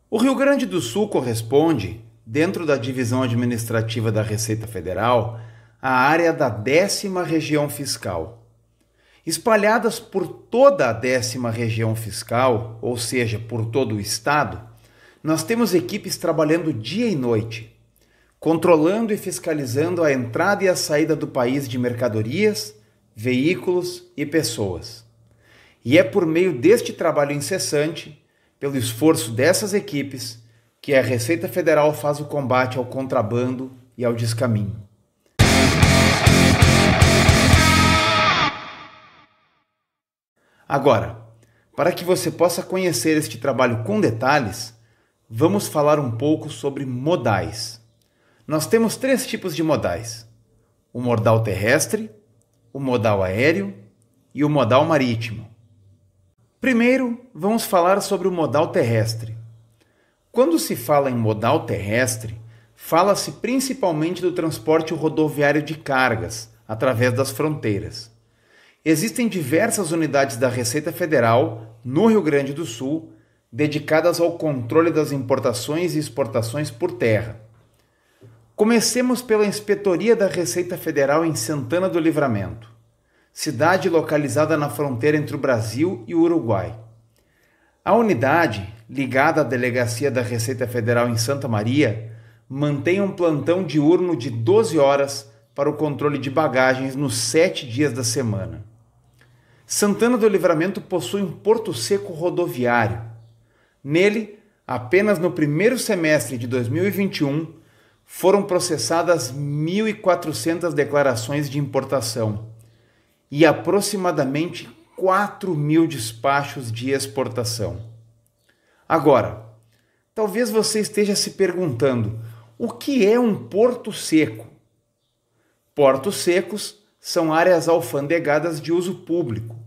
O Rio Grande do Sul corresponde, dentro da divisão administrativa da Receita Federal, à área da 10ª região fiscal. Espalhadas por toda a 10ª região fiscal, ou seja, por todo o estado, nós temos equipes trabalhando dia e noite, controlando e fiscalizando a entrada e a saída do país de mercadorias, veículos e pessoas. E é por meio deste trabalho incessante, pelo esforço dessas equipes, que a Receita Federal faz o combate ao contrabando e ao descaminho. Agora, para que você possa conhecer este trabalho com detalhes, vamos falar um pouco sobre modais. Nós temos 3 tipos de modais: o modal terrestre, o modal aéreo e o modal marítimo. Primeiro, vamos falar sobre o modal terrestre. Quando se fala em modal terrestre, fala-se principalmente do transporte rodoviário de cargas, através das fronteiras. Existem diversas unidades da Receita Federal, no Rio Grande do Sul, dedicadas ao controle das importações e exportações por terra. Comecemos pela Inspetoria da Receita Federal em Santana do Livramento, cidade localizada na fronteira entre o Brasil e o Uruguai. A unidade, ligada à Delegacia da Receita Federal em Santa Maria, mantém um plantão diurno de 12 horas para o controle de bagagens nos 7 dias da semana. Santana do Livramento possui um porto seco rodoviário. Nele, apenas no primeiro semestre de 2021, foram processadas 1.400 declarações de importação e aproximadamente 4.000 despachos de exportação. Agora, talvez você esteja se perguntando, o que é um porto seco? Portos secos são áreas alfandegadas de uso público,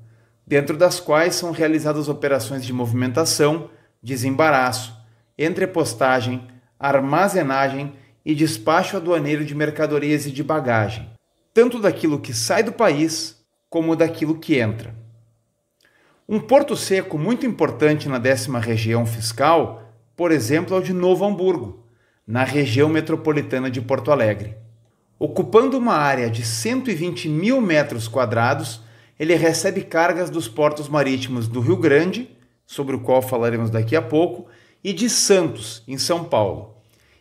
dentro das quais são realizadas operações de movimentação, desembaraço, entrepostagem, armazenagem e despacho aduaneiro de mercadorias e de bagagem, tanto daquilo que sai do país como daquilo que entra. Um porto seco muito importante na 10ª região fiscal, por exemplo, é o de Novo Hamburgo, na região metropolitana de Porto Alegre. Ocupando uma área de 120.000 metros quadrados, ele recebe cargas dos portos marítimos do Rio Grande, sobre o qual falaremos daqui a pouco, e de Santos, em São Paulo,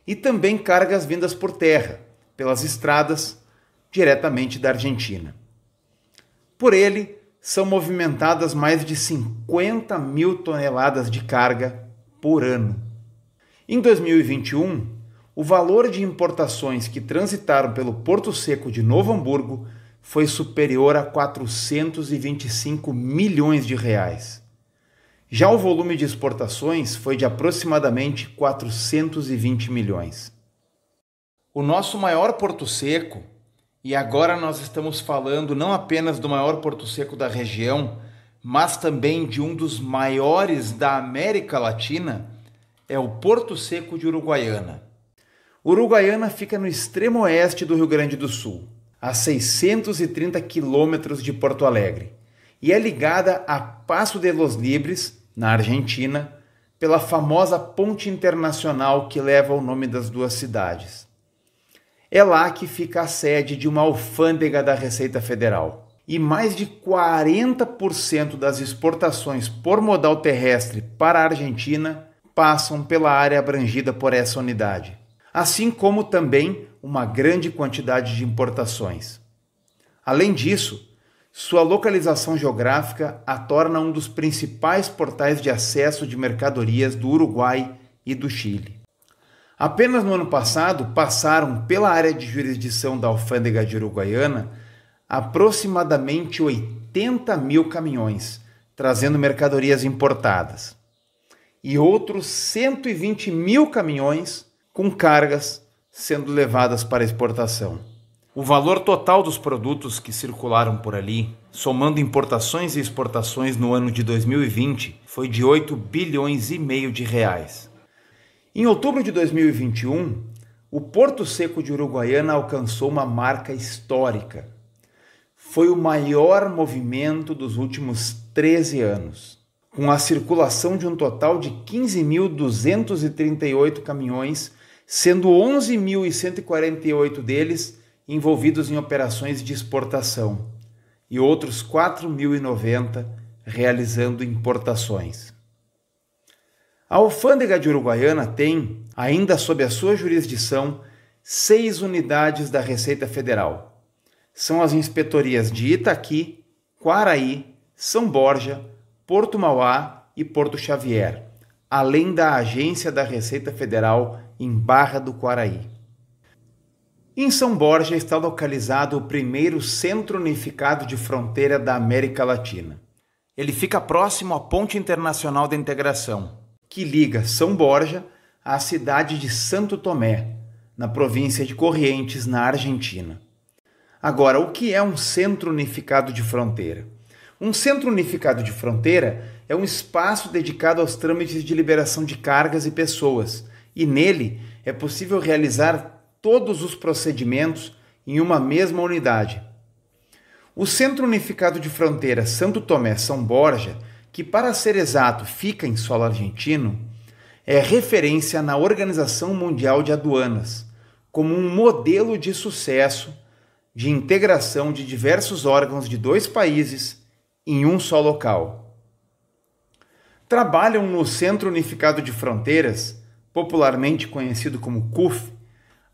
e também cargas vindas por terra, pelas estradas, diretamente da Argentina. Por ele, são movimentadas mais de 50.000 toneladas de carga por ano. Em 2021, o valor de importações que transitaram pelo Porto Seco de Novo Hamburgo foi superior a 425 milhões de reais. Já o volume de exportações foi de aproximadamente 420 milhões. O nosso maior porto seco, e agora nós estamos falando não apenas do maior porto seco da região, mas também de um dos maiores da América Latina, é o Porto Seco de Uruguaiana. Uruguaiana fica no extremo oeste do Rio Grande do Sul, a 630 quilômetros de Porto Alegre, e é ligada a Paso de los Libres, na Argentina, pela famosa ponte internacional que leva o nome das duas cidades. É lá que fica a sede de uma alfândega da Receita Federal. E mais de 40% das exportações por modal terrestre para a Argentina passam pela área abrangida por essa unidade, assim como também uma grande quantidade de importações. Além disso, sua localização geográfica a torna um dos principais portais de acesso de mercadorias do Uruguai e do Chile. Apenas no ano passado passaram pela área de jurisdição da alfândega de Uruguaiana aproximadamente 80.000 caminhões, trazendo mercadorias importadas, e outros 120.000 caminhões com cargas sendo levadas para exportação. O valor total dos produtos que circularam por ali, somando importações e exportações no ano de 2020, foi de 8 bilhões e meio de reais. Em outubro de 2021, o Porto Seco de Uruguaiana alcançou uma marca histórica. Foi o maior movimento dos últimos 13 anos, com a circulação de um total de 15.238 caminhões, sendo 11.148 deles envolvidos em operações de exportação e outros 4.090 realizando importações. A Alfândega de Uruguaiana tem, ainda sob a sua jurisdição, 6 unidades da Receita Federal. São as inspetorias de Itaqui, Quaraí, São Borja, Porto Mauá e Porto Xavier, além da agência da Receita Federal em Barra do Quaraí. Em São Borja está localizado o primeiro Centro Unificado de Fronteira da América Latina. Ele fica próximo à Ponte Internacional da Integração, que liga São Borja à cidade de Santo Tomé, na província de Corrientes, na Argentina. Agora, o que é um Centro Unificado de Fronteira? Um Centro Unificado de Fronteira é um espaço dedicado aos trâmites de liberação de cargas e pessoas, e nele é possível realizar todos os procedimentos em uma mesma unidade. O Centro Unificado de Fronteira Santo Tomé-São Borja, que para ser exato fica em solo argentino, é referência na Organização Mundial de Aduanas, como um modelo de sucesso de integração de diversos órgãos de 2 países em um só local. Trabalham no Centro Unificado de Fronteiras, popularmente conhecido como CUF,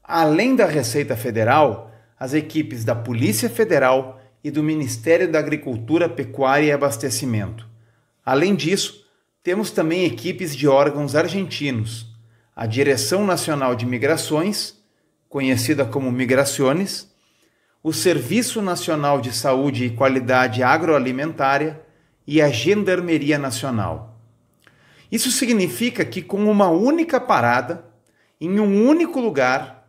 além da Receita Federal, as equipes da Polícia Federal e do Ministério da Agricultura, Pecuária e Abastecimento. Além disso, temos também equipes de órgãos argentinos, a Direção Nacional de Migrações, conhecida como Migraciones, o Serviço Nacional de Saúde e Qualidade Agroalimentária e a Gendarmeria Nacional. Isso significa que com uma única parada, em um único lugar,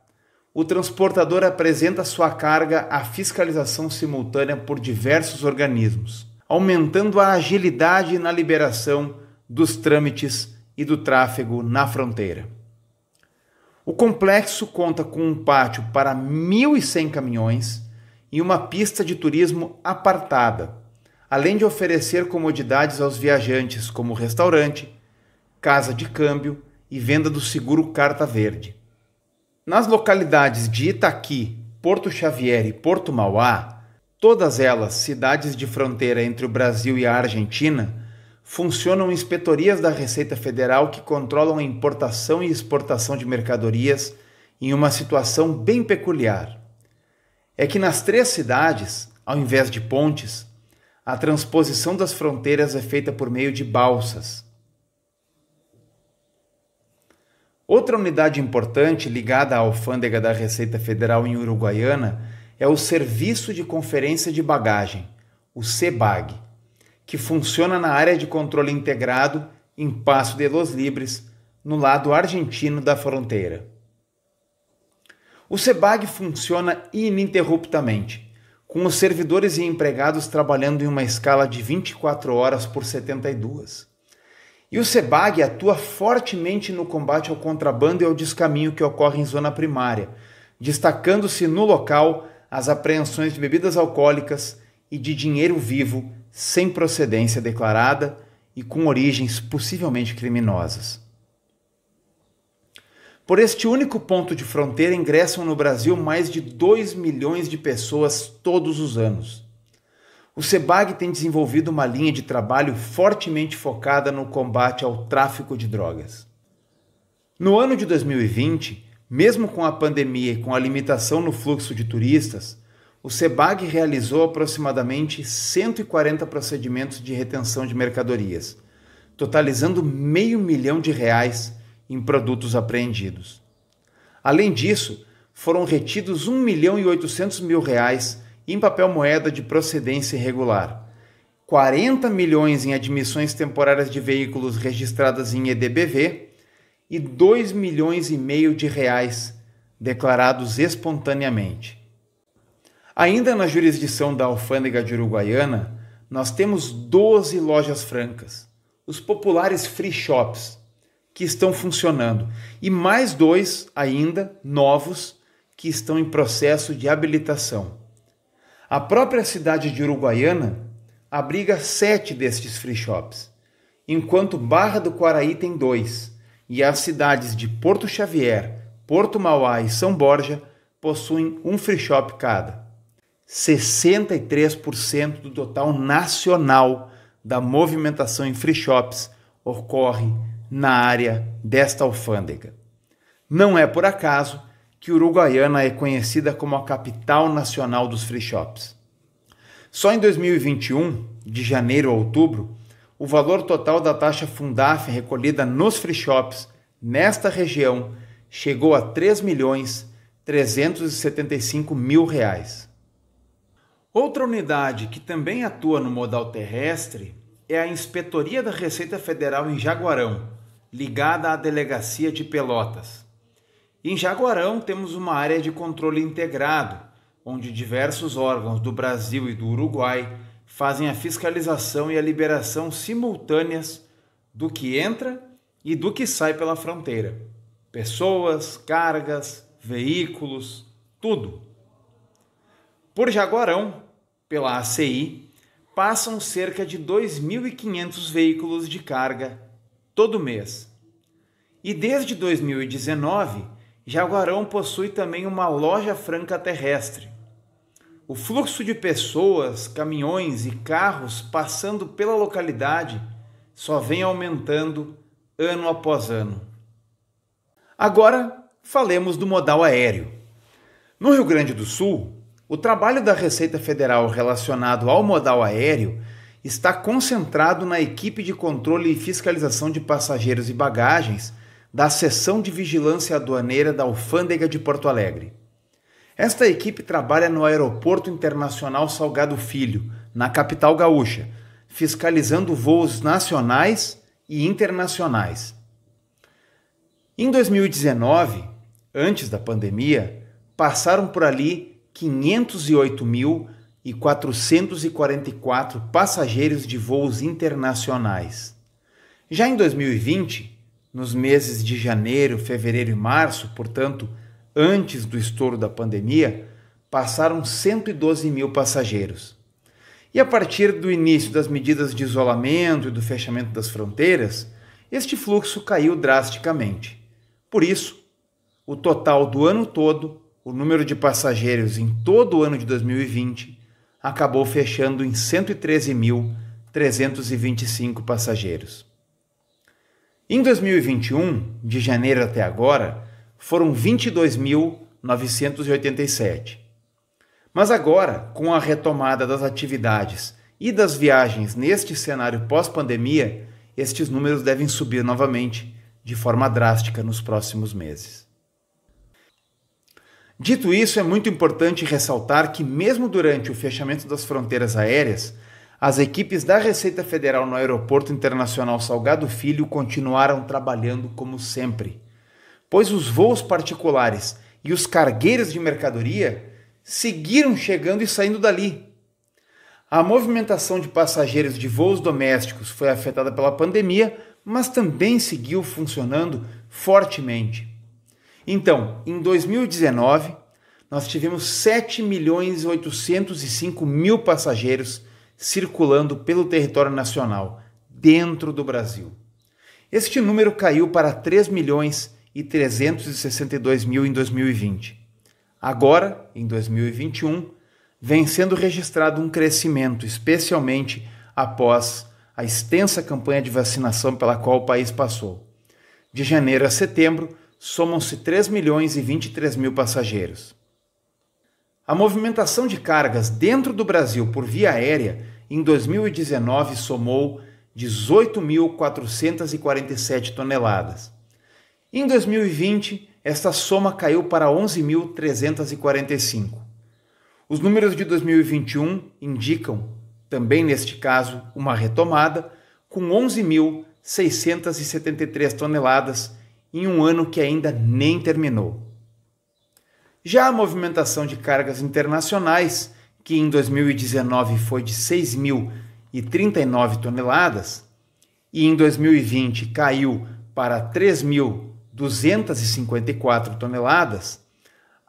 o transportador apresenta sua carga à fiscalização simultânea por diversos organismos, aumentando a agilidade na liberação dos trâmites e do tráfego na fronteira. O complexo conta com um pátio para 1.100 caminhões e uma pista de turismo apartada, além de oferecer comodidades aos viajantes como restaurante, casa de câmbio e venda do seguro Carta Verde. Nas localidades de Itaqui, Porto Xavier e Porto Mauá, todas elas cidades de fronteira entre o Brasil e a Argentina, funcionam inspetorias da Receita Federal que controlam a importação e exportação de mercadorias em uma situação bem peculiar. É que nas 3 cidades, ao invés de pontes, a transposição das fronteiras é feita por meio de balsas. Outra unidade importante ligada à alfândega da Receita Federal em Uruguaiana é o Serviço de Conferência de Bagagem, o SEBAG, que funciona na área de controle integrado em Paso de los Libres, no lado argentino da fronteira. O SEBAG funciona ininterruptamente, com os servidores e empregados trabalhando em uma escala de 24 horas por 72. E o SEBAG atua fortemente no combate ao contrabando e ao descaminho que ocorre em zona primária, destacando-se no local as apreensões de bebidas alcoólicas e de dinheiro vivo sem procedência declarada e com origens possivelmente criminosas. Por este único ponto de fronteira ingressam no Brasil mais de 2 milhões de pessoas todos os anos. O SEBAG tem desenvolvido uma linha de trabalho fortemente focada no combate ao tráfico de drogas. No ano de 2020, mesmo com a pandemia e com a limitação no fluxo de turistas, o SEBAG realizou aproximadamente 140 procedimentos de retenção de mercadorias, totalizando R$500 milhão em produtos apreendidos. Além disso, foram retidos R$1.800.000 em papel moeda de procedência irregular, 40 milhões em admissões temporárias de veículos registradas em EDBV e R$2,5 milhões declarados espontaneamente. Ainda na jurisdição da Alfândega de Uruguaiana, nós temos 12 lojas francas, os populares free shops, que estão funcionando, e mais 2 ainda novos que estão em processo de habilitação. A própria cidade de Uruguaiana abriga 7 destes free shops, enquanto Barra do Quaraí tem 2, e as cidades de Porto Xavier, Porto Mauá e São Borja possuem um free shop cada. 63% do total nacional da movimentação em free shops ocorre na área desta alfândega. Não é por acaso que Uruguaiana é conhecida como a capital nacional dos free shops. Só em 2021, de janeiro a outubro, o valor total da taxa Fundaf recolhida nos free shops nesta região chegou a R$ 3.375.000. Outra unidade que também atua no modal terrestre é a Inspetoria da Receita Federal em Jaguarão, ligada à Delegacia de Pelotas. Em Jaguarão temos uma área de controle integrado, onde diversos órgãos do Brasil e do Uruguai fazem a fiscalização e a liberação simultâneas do que entra e do que sai pela fronteira. Pessoas, cargas, veículos, tudo. Por Jaguarão, pela ACI, passam cerca de 2.500 veículos de carga todo mês. E desde 2019, Jaguarão possui também uma loja franca terrestre. O fluxo de pessoas, caminhões e carros passando pela localidade só vem aumentando ano após ano. Agora, falemos do modal aéreo. No Rio Grande do Sul, o trabalho da Receita Federal relacionado ao modal aéreo está concentrado na equipe de controle e fiscalização de passageiros e bagagens da Seção de Vigilância Aduaneira da Alfândega de Porto Alegre. Esta equipe trabalha no Aeroporto Internacional Salgado Filho, na capital gaúcha, fiscalizando voos nacionais e internacionais. Em 2019, antes da pandemia, passaram por ali 508.444 passageiros de voos internacionais. Já em 2020, nos meses de janeiro, fevereiro e março, portanto, antes do estouro da pandemia, passaram 112 mil passageiros. E a partir do início das medidas de isolamento e do fechamento das fronteiras, este fluxo caiu drasticamente. Por isso, o total do ano todo, o número de passageiros em todo o ano de 2020, acabou fechando em 113.325 passageiros. Em 2021, de janeiro até agora, foram 22.987. Mas agora, com a retomada das atividades e das viagens neste cenário pós-pandemia, estes números devem subir novamente de forma drástica nos próximos meses. Dito isso, é muito importante ressaltar que, mesmo durante o fechamento das fronteiras aéreas, as equipes da Receita Federal no Aeroporto Internacional Salgado Filho continuaram trabalhando como sempre, pois os voos particulares e os cargueiros de mercadoria seguiram chegando e saindo dali. A movimentação de passageiros de voos domésticos foi afetada pela pandemia, mas também seguiu funcionando fortemente. Então, em 2019, nós tivemos 7.805.000 passageiros circulando pelo território nacional, dentro do Brasil. Este número caiu para 3.362.000 em 2020. Agora, em 2021, vem sendo registrado um crescimento, especialmente após a extensa campanha de vacinação pela qual o país passou. De janeiro a setembro, somam-se 3.023.000 passageiros. A movimentação de cargas dentro do Brasil por via aérea em 2019 somou 18.447 toneladas. Em 2020, esta soma caiu para 11.345. Os números de 2021 indicam, também neste caso, uma retomada, com 11.673 toneladas em um ano que ainda nem terminou. Já a movimentação de cargas internacionais, que em 2019 foi de 6.039 toneladas e em 2020 caiu para 3.254 toneladas,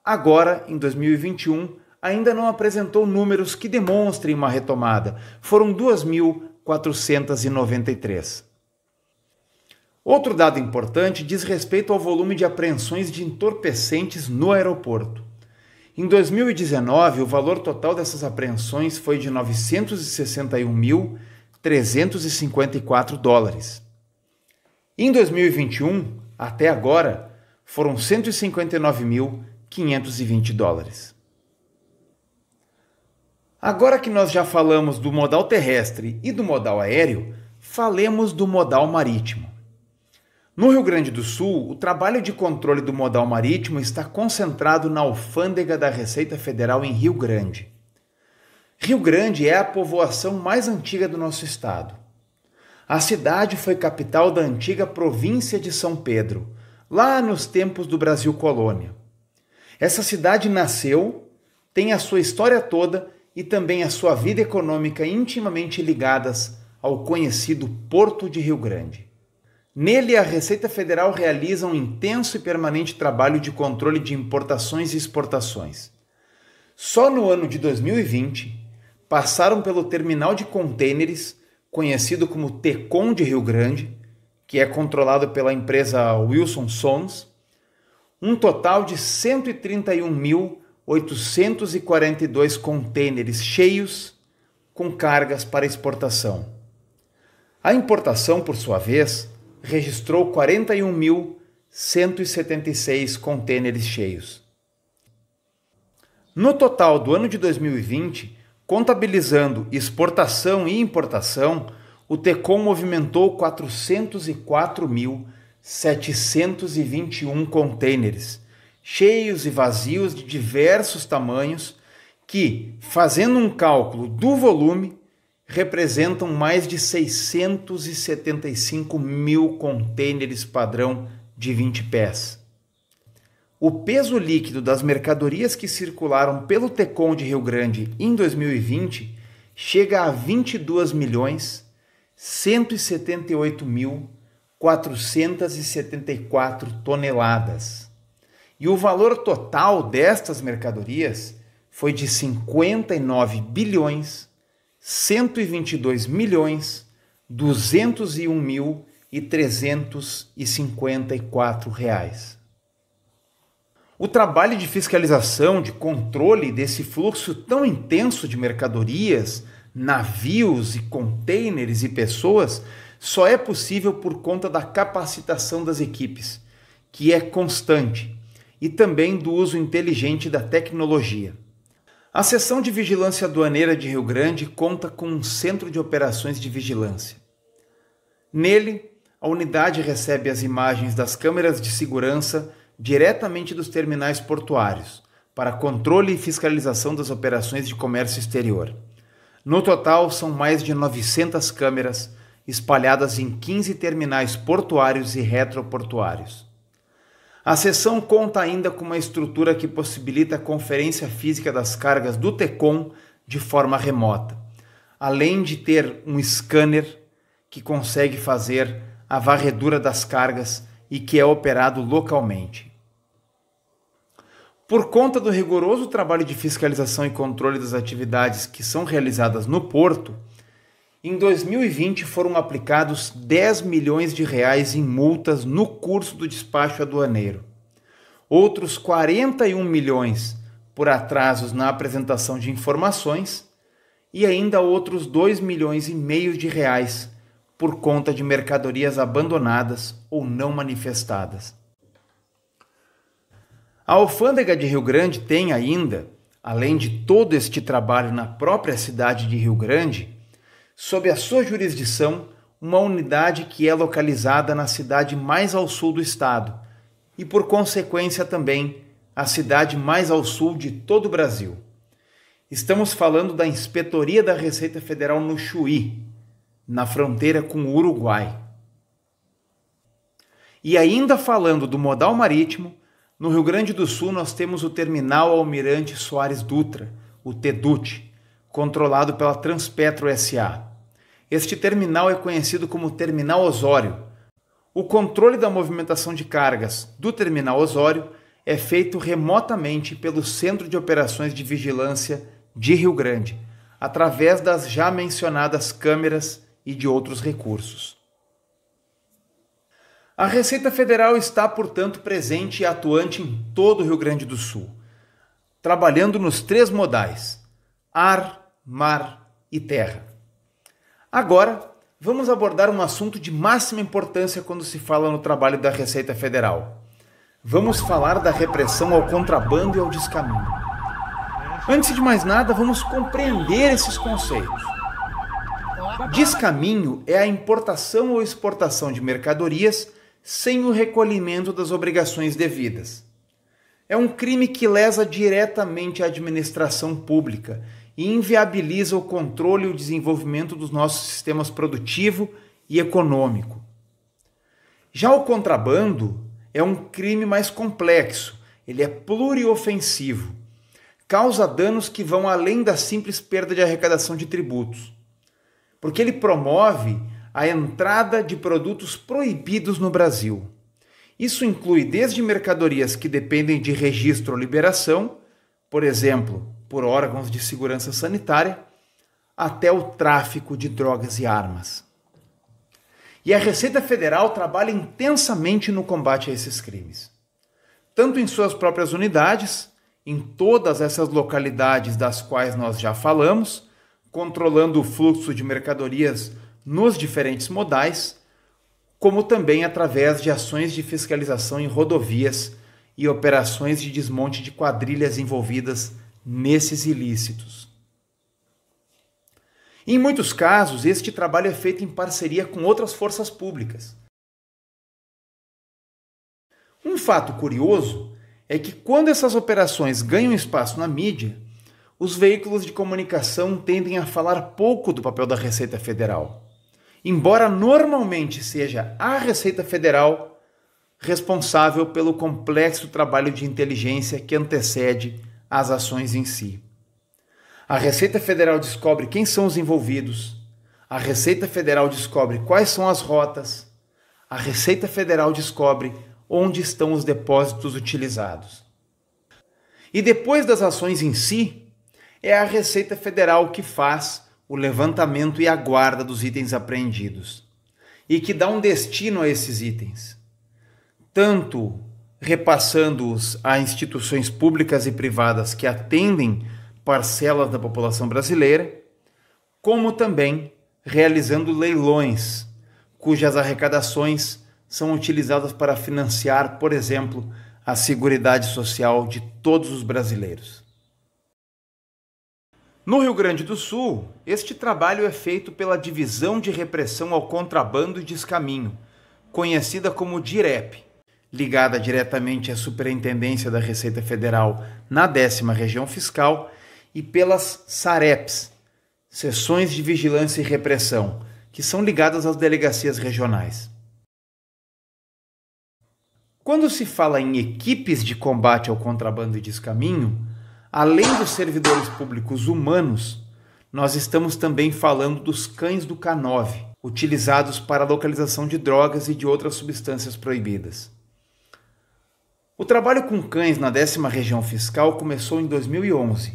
agora, em 2021, ainda não apresentou números que demonstrem uma retomada. Foram 2.493. Outro dado importante diz respeito ao volume de apreensões de entorpecentes no aeroporto. Em 2019, o valor total dessas apreensões foi de 961.354 dólares. Em 2021, até agora, foram 159.520 dólares. Agora que nós já falamos do modal terrestre e do modal aéreo, falemos do modal marítimo. No Rio Grande do Sul, o trabalho de controle do modal marítimo está concentrado na Alfândega da Receita Federal em Rio Grande. Rio Grande é a povoação mais antiga do nosso estado. A cidade foi capital da antiga província de São Pedro, lá nos tempos do Brasil Colônia. Essa cidade nasceu, tem a sua história toda e também a sua vida econômica intimamente ligadas ao conhecido Porto de Rio Grande. Nele, a Receita Federal realiza um intenso e permanente trabalho de controle de importações e exportações. Só no ano de 2020, passaram pelo terminal de contêineres, conhecido como Tecom de Rio Grande, que é controlado pela empresa Wilson Sons, um total de 131.842 contêineres cheios com cargas para exportação. A importação, por sua vez, registrou 41.176 contêineres cheios. No total do ano de 2020, contabilizando exportação e importação, o Tecom movimentou 404.721 contêineres, cheios e vazios de diversos tamanhos, que, fazendo um cálculo do volume, representam mais de 675 mil contêineres padrão de 20 pés. O peso líquido das mercadorias que circularam pelo Tecom de Rio Grande em 2020 chega a 22.178.474 toneladas. E o valor total destas mercadorias foi de 59.122.201.354 reais. O trabalho de fiscalização, de controle desse fluxo tão intenso de mercadorias, navios e contêineres e pessoas só é possível por conta da capacitação das equipes, que é constante, e também do uso inteligente da tecnologia. A Seção de Vigilância Aduaneira de Rio Grande conta com um centro de operações de vigilância. Nele, a unidade recebe as imagens das câmeras de segurança diretamente dos terminais portuários, para controle e fiscalização das operações de comércio exterior. No total, são mais de 900 câmeras espalhadas em 15 terminais portuários e retroportuários. A seção conta ainda com uma estrutura que possibilita a conferência física das cargas do Tecom de forma remota, além de ter um scanner que consegue fazer a varredura das cargas e que é operado localmente. Por conta do rigoroso trabalho de fiscalização e controle das atividades que são realizadas no porto, em 2020 foram aplicados 10 milhões de reais em multas no curso do despacho aduaneiro. Outros 41 milhões por atrasos na apresentação de informações e ainda outros 2 milhões e meio de reais por conta de mercadorias abandonadas ou não manifestadas. A Alfândega de Rio Grande tem ainda, além de todo este trabalho na própria cidade de Rio Grande, sob a sua jurisdição, uma unidade que é localizada na cidade mais ao sul do estado e, por consequência, também a cidade mais ao sul de todo o Brasil. Estamos falando da Inspetoria da Receita Federal no Chuí, na fronteira com o Uruguai. E ainda falando do modal marítimo, no Rio Grande do Sul nós temos o Terminal Almirante Soares Dutra, o TEDUT, controlado pela Transpetro S.A. Este terminal é conhecido como Terminal Osório. O controle da movimentação de cargas do Terminal Osório é feito remotamente pelo Centro de Operações de Vigilância de Rio Grande, através das já mencionadas câmeras e de outros recursos. A Receita Federal está, portanto, presente e atuante em todo o Rio Grande do Sul, trabalhando nos 3 modais: ar, mar e terra. Agora, vamos abordar um assunto de máxima importância quando se fala no trabalho da Receita Federal. Vamos falar da repressão ao contrabando e ao descaminho. Antes de mais nada, vamos compreender esses conceitos. Descaminho é a importação ou exportação de mercadorias sem o recolhimento das obrigações devidas. É um crime que lesa diretamente a administração pública e inviabiliza o controle e o desenvolvimento dos nossos sistemas produtivo e econômico. Já o contrabando é um crime mais complexo, ele é pluriofensivo, causa danos que vão além da simples perda de arrecadação de tributos, porque ele promove a entrada de produtos proibidos no Brasil. Isso inclui desde mercadorias que dependem de registro ou liberação, por exemplo, por órgãos de segurança sanitária, até o tráfico de drogas e armas. E a Receita Federal trabalha intensamente no combate a esses crimes, tanto em suas próprias unidades, em todas essas localidades das quais nós já falamos, controlando o fluxo de mercadorias nos diferentes modais, como também através de ações de fiscalização em rodovias e operações de desmonte de quadrilhas envolvidas nesses ilícitos. Em muitos casos, este trabalho é feito em parceria com outras forças públicas. Um fato curioso é que quando essas operações ganham espaço na mídia, os veículos de comunicação tendem a falar pouco do papel da Receita Federal, embora normalmente seja a Receita Federal responsável pelo complexo trabalho de inteligência que antecede as ações em si. A Receita Federal descobre quem são os envolvidos, a Receita Federal descobre quais são as rotas, a Receita Federal descobre onde estão os depósitos utilizados. E depois das ações em si, é a Receita Federal que faz o levantamento e a guarda dos itens apreendidos e que dá um destino a esses itens, tanto repassando-os a instituições públicas e privadas que atendem parcelas da população brasileira, como também realizando leilões, cujas arrecadações são utilizadas para financiar, por exemplo, a Seguridade Social de todos os brasileiros. No Rio Grande do Sul, este trabalho é feito pela Divisão de Repressão ao Contrabando e Descaminho, conhecida como DIREP, ligada diretamente à Superintendência da Receita Federal na 10ª Região Fiscal, e pelas SAREPs, Seções de Vigilância e Repressão, que são ligadas às delegacias regionais. Quando se fala em equipes de combate ao contrabando e descaminho, além dos servidores públicos humanos, nós estamos também falando dos cães do K9, utilizados para a localização de drogas e de outras substâncias proibidas. O trabalho com cães na 10ª Região Fiscal começou em 2011,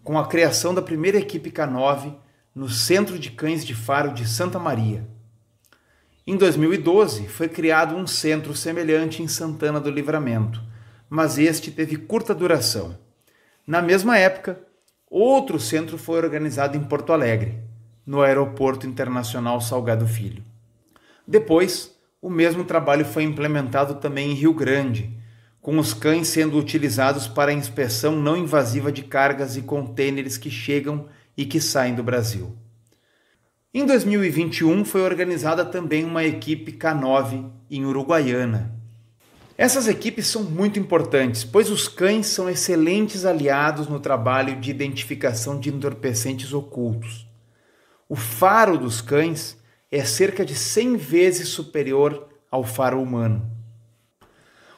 com a criação da primeira equipe K9 no Centro de Cães de Faro de Santa Maria. Em 2012, foi criado um centro semelhante em Santana do Livramento, mas este teve curta duração. Na mesma época, outro centro foi organizado em Porto Alegre, no Aeroporto Internacional Salgado Filho. Depois, o mesmo trabalho foi implementado também em Rio Grande, com os cães sendo utilizados para a inspeção não invasiva de cargas e contêineres que chegam e que saem do Brasil. Em 2021, foi organizada também uma equipe K9 em Uruguaiana. Essas equipes são muito importantes, pois os cães são excelentes aliados no trabalho de identificação de entorpecentes ocultos. O faro dos cães é cerca de 100 vezes superior ao faro humano.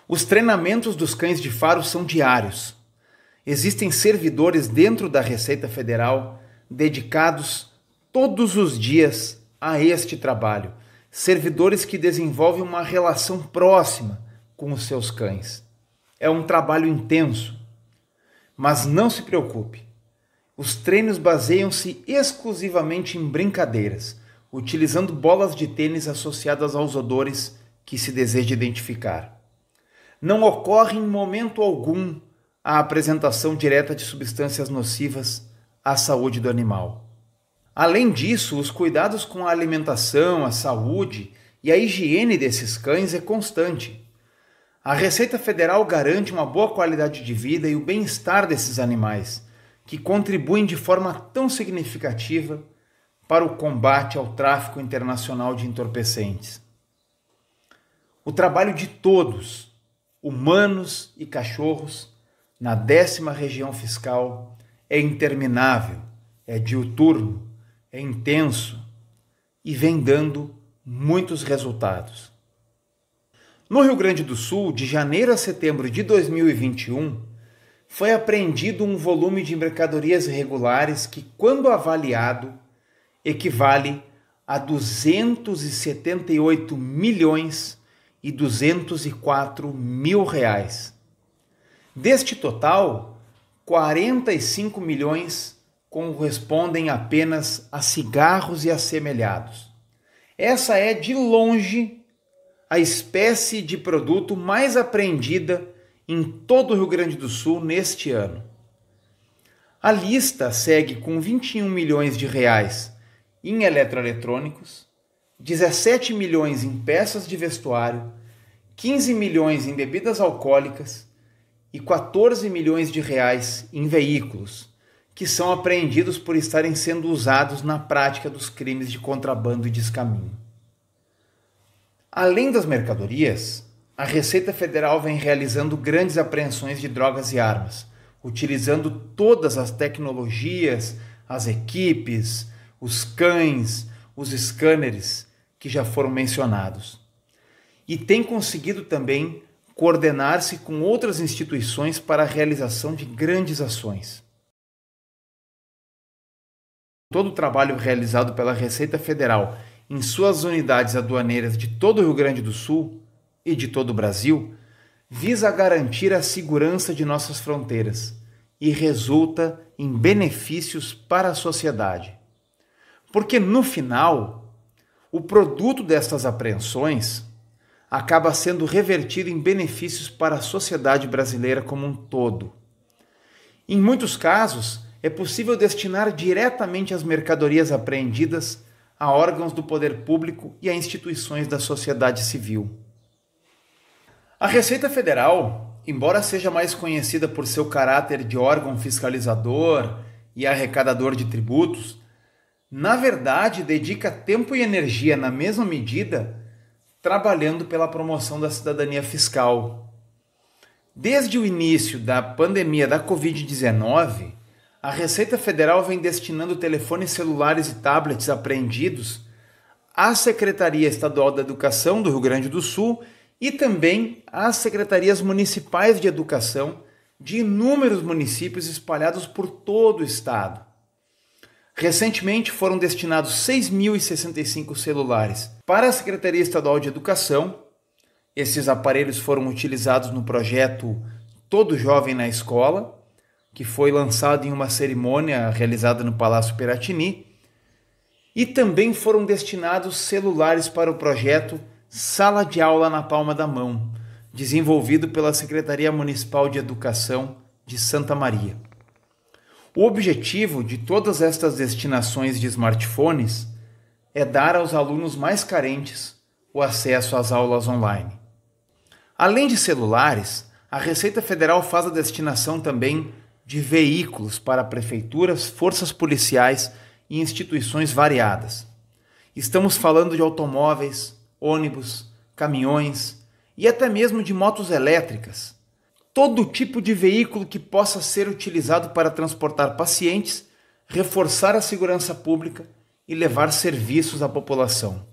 Os treinamentos dos cães de faro são diários. Existem servidores dentro da Receita Federal dedicados todos os dias a este trabalho. Servidores que desenvolvem uma relação próxima com os seus cães. É um trabalho intenso. Mas não se preocupe. Os treinos baseiam-se exclusivamente em brincadeiras, utilizando bolas de tênis associadas aos odores que se deseja identificar. Não ocorre em momento algum a apresentação direta de substâncias nocivas à saúde do animal. Além disso, os cuidados com a alimentação, a saúde e a higiene desses cães é constante. A Receita Federal garante uma boa qualidade de vida e o bem-estar desses animais, que contribuem de forma tão significativa para o combate ao tráfico internacional de entorpecentes. O trabalho de todos, humanos e cachorros, na 10ª região fiscal é interminável, é diuturno, é intenso e vem dando muitos resultados. No Rio Grande do Sul, de janeiro a setembro de 2021, foi apreendido um volume de mercadorias irregulares que, quando avaliado, equivale a 278.204.000 reais. Deste total, 45 milhões correspondem apenas a cigarros e assemelhados. Essa é, de longe, a espécie de produto mais apreendida em todo o Rio Grande do Sul neste ano. A lista segue com 21 milhões de reais em eletroeletrônicos, 17 milhões em peças de vestuário, 15 milhões em bebidas alcoólicas e 14 milhões de reais em veículos, que são apreendidos por estarem sendo usados na prática dos crimes de contrabando e descaminho. Além das mercadorias, a Receita Federal vem realizando grandes apreensões de drogas e armas, utilizando todas as tecnologias, as equipes, os cães, os scanners que já foram mencionados. E tem conseguido também coordenar-se com outras instituições para a realização de grandes ações. Todo o trabalho realizado pela Receita Federal em suas unidades aduaneiras de todo o Rio Grande do Sul e de todo o Brasil visa garantir a segurança de nossas fronteiras e resulta em benefícios para a sociedade. Porque, no final, o produto destas apreensões acaba sendo revertido em benefícios para a sociedade brasileira como um todo. Em muitos casos, é possível destinar diretamente as mercadorias apreendidas a órgãos do poder público e a instituições da sociedade civil. A Receita Federal, embora seja mais conhecida por seu caráter de órgão fiscalizador e arrecadador de tributos, na verdade dedica tempo e energia na mesma medida trabalhando pela promoção da cidadania fiscal. Desde o início da pandemia da Covid-19, a Receita Federal vem destinando telefones celulares e tablets apreendidos à Secretaria Estadual da Educação do Rio Grande do Sul e também às secretarias municipais de educação de inúmeros municípios espalhados por todo o estado. Recentemente foram destinados 6.065 celulares para a Secretaria Estadual de Educação. Esses aparelhos foram utilizados no projeto Todo Jovem na Escola, que foi lançado em uma cerimônia realizada no Palácio Piratini, e também foram destinados celulares para o projeto Sala de Aula na Palma da Mão, desenvolvido pela Secretaria Municipal de Educação de Santa Maria. O objetivo de todas estas destinações de smartphones é dar aos alunos mais carentes o acesso às aulas online. Além de celulares, a Receita Federal faz a destinação também de veículos para prefeituras, forças policiais e instituições variadas. Estamos falando de automóveis, ônibus, caminhões e até mesmo de motos elétricas. Todo tipo de veículo que possa ser utilizado para transportar pacientes, reforçar a segurança pública e levar serviços à população.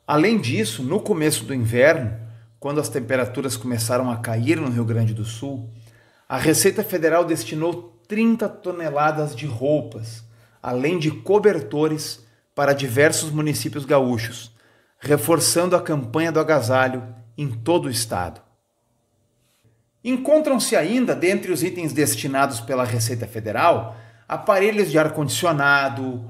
Além disso, no começo do inverno, quando as temperaturas começaram a cair no Rio Grande do Sul, a Receita Federal destinou 30 toneladas de roupas, além de cobertores para diversos municípios gaúchos, reforçando a campanha do agasalho em todo o estado. Encontram-se ainda, dentre os itens destinados pela Receita Federal, aparelhos de ar-condicionado,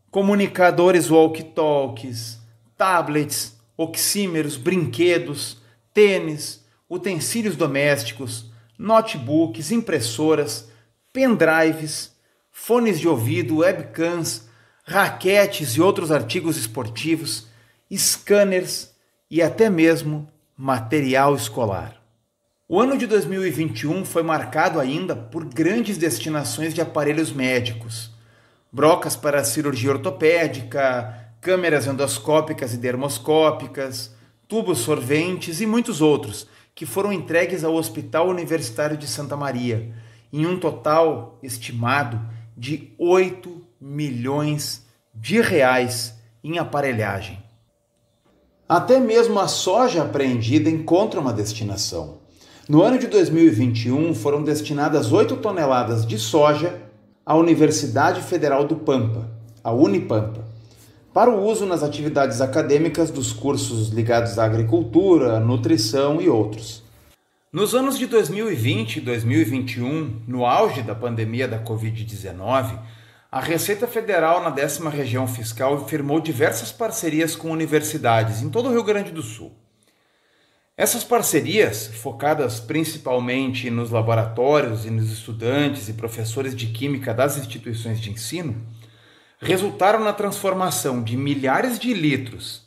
comunicadores walkie-talkies, tablets, oxímeros, brinquedos, tênis, utensílios domésticos, notebooks, impressoras, pendrives, fones de ouvido, webcams, raquetes e outros artigos esportivos, scanners e até mesmo material escolar. O ano de 2021 foi marcado ainda por grandes destinações de aparelhos médicos, brocas para cirurgia ortopédica, câmeras endoscópicas e dermoscópicas, tubos sorventes e muitos outros, que foram entregues ao Hospital Universitário de Santa Maria, em um total estimado de 8 milhões de reais em aparelhagem. Até mesmo a soja apreendida encontra uma destinação. No ano de 2021 foram destinadas 8 toneladas de soja à Universidade Federal do Pampa, a Unipampa, para o uso nas atividades acadêmicas dos cursos ligados à agricultura, nutrição e outros. Nos anos de 2020 e 2021, no auge da pandemia da Covid-19, a Receita Federal na 10ª Região Fiscal firmou diversas parcerias com universidades em todo o Rio Grande do Sul. Essas parcerias, focadas principalmente nos laboratórios e nos estudantes e professores de química das instituições de ensino, resultaram na transformação de milhares de litros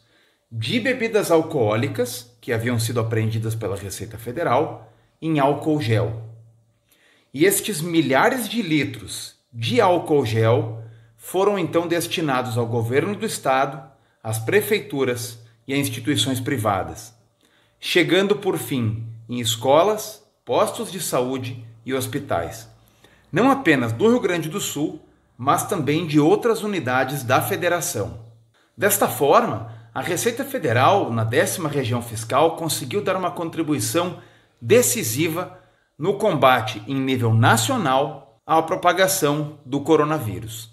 de bebidas alcoólicas, que haviam sido apreendidas pela Receita Federal, em álcool gel. E estes milhares de litros de álcool gel foram então destinados ao governo do estado, às prefeituras e a instituições privadas, chegando por fim em escolas, postos de saúde e hospitais, não apenas do Rio Grande do Sul, mas também de outras unidades da Federação. Desta forma, a Receita Federal, na 10ª Região Fiscal, conseguiu dar uma contribuição decisiva no combate em nível nacional à propagação do coronavírus.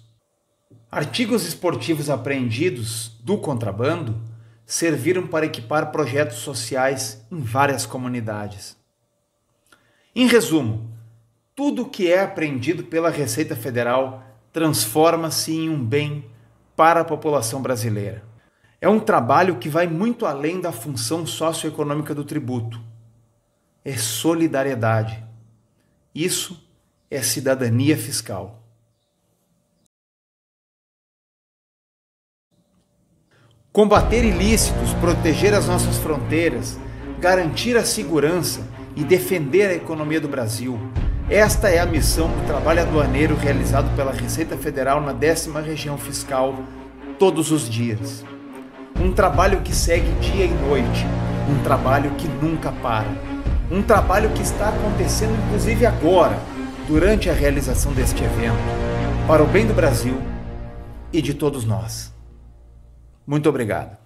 Artigos esportivos apreendidos do contrabando serviram para equipar projetos sociais em várias comunidades. Em resumo, tudo o que é apreendido pela Receita Federal transforma-se em um bem para a população brasileira. É um trabalho que vai muito além da função socioeconômica do tributo. É solidariedade. Isso é cidadania fiscal. Combater ilícitos, proteger as nossas fronteiras, garantir a segurança e defender a economia do Brasil. Esta é a missão do trabalho aduaneiro realizado pela Receita Federal na 10ª Região Fiscal todos os dias. Um trabalho que segue dia e noite, um trabalho que nunca para, um trabalho que está acontecendo inclusive agora, durante a realização deste evento, para o bem do Brasil e de todos nós. Muito obrigado.